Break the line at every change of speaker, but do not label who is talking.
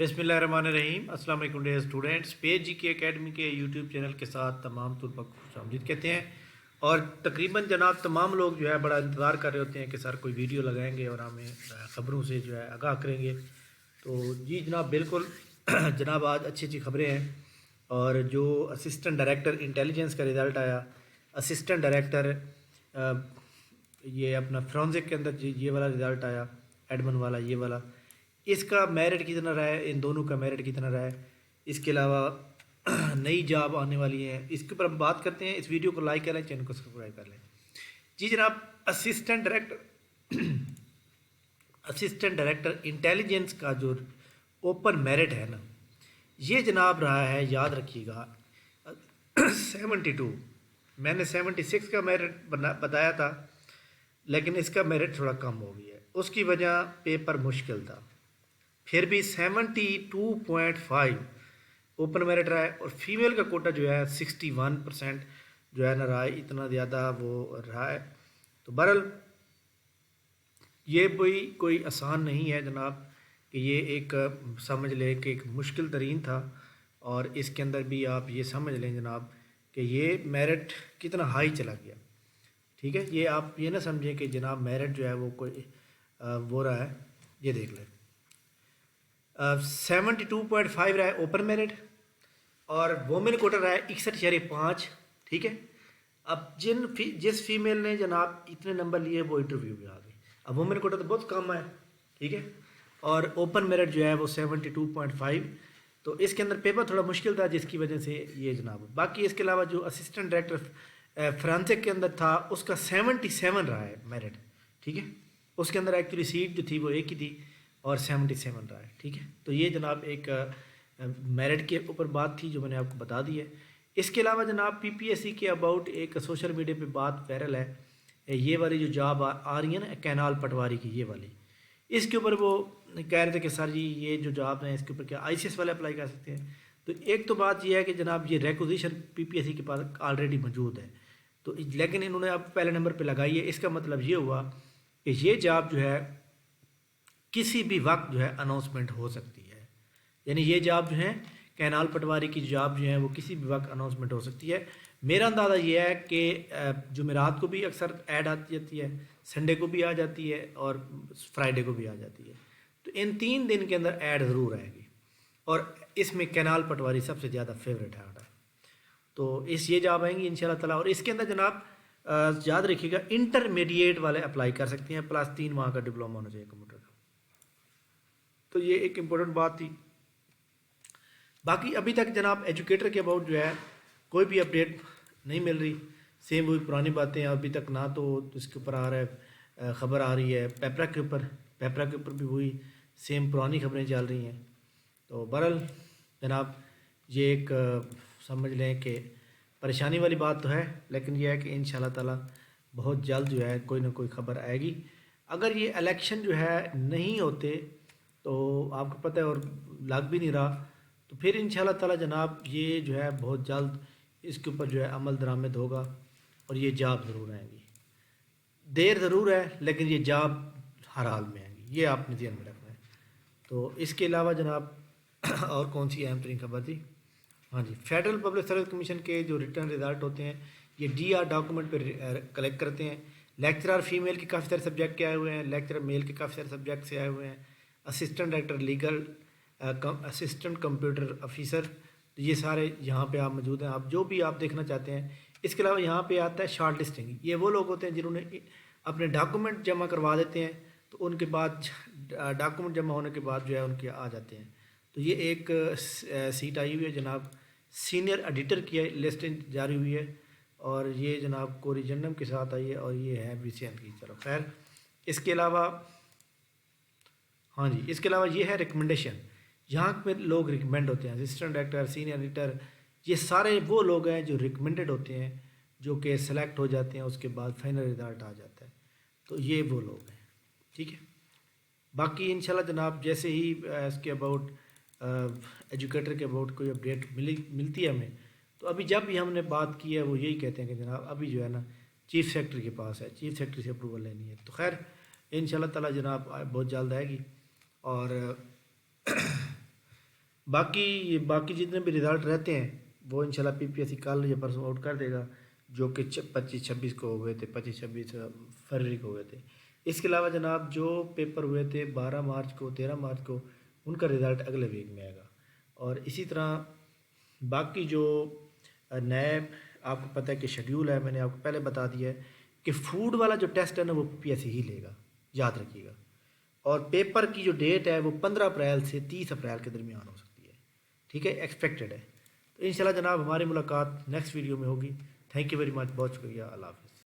बिस्मिल्लाहिर्रहमानिर्रहीम। अस्सलाम वालेकुम डियर स्टूडेंट्स। पेज जी के एकेडमी के यूट्यूब चैनल के साथ तमाम तलबा को खुशामदीद कहते हैं। और तकरीबन जनाब तमाम लोग जो है बड़ा इंतज़ार कर रहे होते हैं कि सर कोई वीडियो लगाएंगे और हमें ख़बरों से जो है आगाह करेंगे। तो जी जनाब बिल्कुल जनाब आज अच्छी अच्छी ख़बरें हैं। और जो असिस्टेंट डायरेक्टर इंटेलिजेंस का रिज़ल्ट आया, असिस्टेंट डायरेक्टर ये अपना फ्रांसिक के अंदर ये वाला रिज़ल्ट आया, एडमन वाला ये वाला, इसका मेरिट कितना रहा है, इन दोनों का मेरिट कितना रहा है। इसके अलावा नई जॉब आने वाली है, इसके ऊपर हम बात करते हैं। इस वीडियो को लाइक करें, चैनल को सब्सक्राइब कर लें। जी जनाब, असिस्टेंट डायरेक्टर इंटेलिजेंस का जो ओपन मेरिट है ना, ये जनाब रहा है, याद रखिएगा 72। मैंने 76 का मेरिट बताया था, लेकिन इसका मेरिट थोड़ा कम हो गया है। उसकी वजह पेपर मुश्किल था। फिर भी 72.5 ओपन मेरिट रहा है। और फीमेल का कोटा जो है 61% जो है ना रहा है, इतना ज़्यादा वो रहा है। तो बहरहाल ये कोई आसान नहीं है जनाब कि ये एक समझ लें कि एक मुश्किल तरीन था। और इसके अंदर भी आप ये समझ लें जनाब कि ये मेरिट कितना हाई चला गया। ठीक है, ये आप ये ना समझें कि जनाब मेरिट जो है वो कोई वो रहा है। ये देख लें 72.5 रहा है ओपन मेरिट, और वोमेन कोटा रहा है 61.5। ठीक है, अब जिस फीमेल ने जनाब इतने नंबर लिए वो इंटरव्यू में आ गई। अब वोमेन कोटा तो बहुत कम है, ठीक है, और ओपन मेरिट जो है वो 72.5। तो इसके अंदर पेपर थोड़ा मुश्किल था, जिसकी वजह से ये जनाब। बाकी इसके अलावा जो असिस्टेंट डायरेक्टर फ्रांसिक के अंदर था, उसका 77 रहा है मेरिट। ठीक है, उसके अंदर एक्चुअली सीट जो थी वो एक ही थी और 77 रहा है। ठीक है, तो ये जनाब एक मेरिट के ऊपर बात थी जो मैंने आपको बता दी है। इसके अलावा जनाब पीपीएससी के अबाउट एक सोशल मीडिया पे बात वायरल है, ये वाली जो जॉब आ रही है ना कैनाल पटवारी की, ये वाली, इसके ऊपर वो कह रहे थे कि सर जी ये जो जॉब है इसके ऊपर क्या आईसीएस वाले अप्लाई कर सकते हैं। तो एक तो बात ये है कि जनाब ये रिक्विजिशन पीपीएससी के पास ऑलरेडी मौजूद है, तो लेकिन इन्होंने अब पहले नंबर पर लगाई है। इसका मतलब ये हुआ कि ये जॉब जो है किसी भी वक्त जो है अनाउंसमेंट हो सकती है। यानी ये जॉब जो है कैनाल पटवारी की जॉब जो है वो किसी भी वक्त अनाउंसमेंट हो सकती है। मेरा अंदाज़ा ये है कि जुमेरात को भी अक्सर ऐड आती जाती है, संडे को भी आ जाती है और फ्राइडे को भी आ जाती है। तो इन 3 दिन के अंदर ऐड ज़रूर आएगी, और इसमें कैनाल पटवारी सबसे ज़्यादा फेवरेट है हमारा। तो ये जॉब आएंगी इंशाल्लाह ताला। और इसके अंदर जनाब याद रखिएगा इंटरमीडिएट वाले अप्लाई कर सकते हैं, प्लस 3 माह का डिप्लोमा होना चाहिए कंप्यूटर का। तो ये एक इम्पोर्टेंट बात थी। बाकी अभी तक जनाब एजुकेटर के अबाउट जो है कोई भी अपडेट नहीं मिल रही, सेम वही पुरानी बातें अभी तक। ना तो इसके ऊपर आ रहा है ख़बर आ रही है पेपरा के ऊपर भी वही सेम पुरानी खबरें चल रही हैं। तो बहरहाल जनाब ये एक समझ लें कि परेशानी वाली बात तो है, लेकिन यह है कि इंशाल्लाह ताला बहुत जल्द जो है कोई ना कोई ख़बर आएगी। अगर ये इलेक्शन जो है नहीं होते तो आपको पता है, और लग भी नहीं रहा, तो फिर इंशाल्लाह ताला जनाब ये जो है बहुत जल्द इसके ऊपर जो है अमल दरामद होगा और ये जॉब ज़रूर आएंगी। देर ज़रूर है, लेकिन ये जॉब हर हाल में आएंगी, ये आपने ध्यान में रखना है। तो इसके अलावा जनाब और कौन सी अहम तरीन खबर थी? हाँ जी, फेडरल पब्लिक सर्विस कमीशन के जो रिटर्न रिजल्ट होते हैं ये डीआर डॉक्यूमेंट पर कलेक्ट करते हैं। लेक्चरर फीमेल के काफ़ी सारे सब्जेक्ट के आए हुए हैं, लेक्चरर मेल के काफ़ी सारे सब्जेक्ट से आए हुए हैं। Assistant director legal, assistant computer officer, तो ये सारे यहाँ पे आप मौजूद हैं, आप जो भी आप देखना चाहते हैं। इसके अलावा यहाँ पे आता है शॉर्ट लिस्टिंग। ये वो लोग होते हैं जिन्होंने अपने डॉक्यूमेंट जमा करवा देते हैं, तो उनके बाद डॉक्यूमेंट जमा होने के बाद जो है उनके आ जाते हैं। तो ये एक सीट आई हुई है जनाब, सीनियर एडिटर की लिस्ट जारी हुई है, और ये जनाब कोरिजेंडम के साथ आई है, और ये है BCN की तरफ। खैर इसके अलावा हाँ जी, इसके अलावा ये है रिकमेंडेशन। यहाँ पे लोग रिकमेंड होते हैं, असिस्टेंट डायरेक्टर, सीनियर एडिटर, ये सारे वो लोग हैं जो रिकमेंडेड होते हैं, जो कि सेलेक्ट हो जाते हैं, उसके बाद फाइनल रिजल्ट आ जाता है। तो ये वो लोग हैं, ठीक है। बाकी इंशाल्लाह जनाब जैसे ही इसके अबाउट एजुकेटर के अबाउट कोई अपडेट मिलती है हमें, तो अभी जब भी हमने बात की है वो यही कहते हैं कि जनाब अभी जो है ना चीफ सेक्रेटरी के पास है, चीफ सेक्रेटरी से अप्रूवल लेनी है। तो खैर इंशाल्लाह ताला जनाब बहुत जल्द आएगी। और باقی جتنے بھی رزلٹ رہتے ہیں وہ انشاءاللہ پی پی ایس سی کل یا پرسوں آؤٹ کر دے گا، جو کہ 25-26 کو ہوئے تھے، 25-26 فروری کو ہوئے تھے۔ اس کے علاوہ جناب جو پیپر ہوئے تھے 12 مارچ کو، 13 مارچ کو، ان کا رزلٹ اگلے ویک میں آئے گا۔ اور اسی طرح باقی جو نئے آپ کو پتہ ہے کہ شیڈیول ہے، میں نے آپ کو پہلے بتا دیا ہے کہ فوڈ والا جو ٹیسٹ ہے نا وہ پی پی ایس سی ہی لے گا، یاد رکھیے گا۔ اور پیپر کی جو ڈیٹ ہے وہ 15 اپریل سے 30 اپریل کے درمیان ہو سکتی ہے، ٹھیک ہے، ایکسپیکٹڈ ہے۔ تو انشاءاللہ جناب ہماری ملاقات نیکسٹ ویڈیو میں ہوگی۔ تھینک یو ویری مچ، بہت شکریہ، اللہ حافظ۔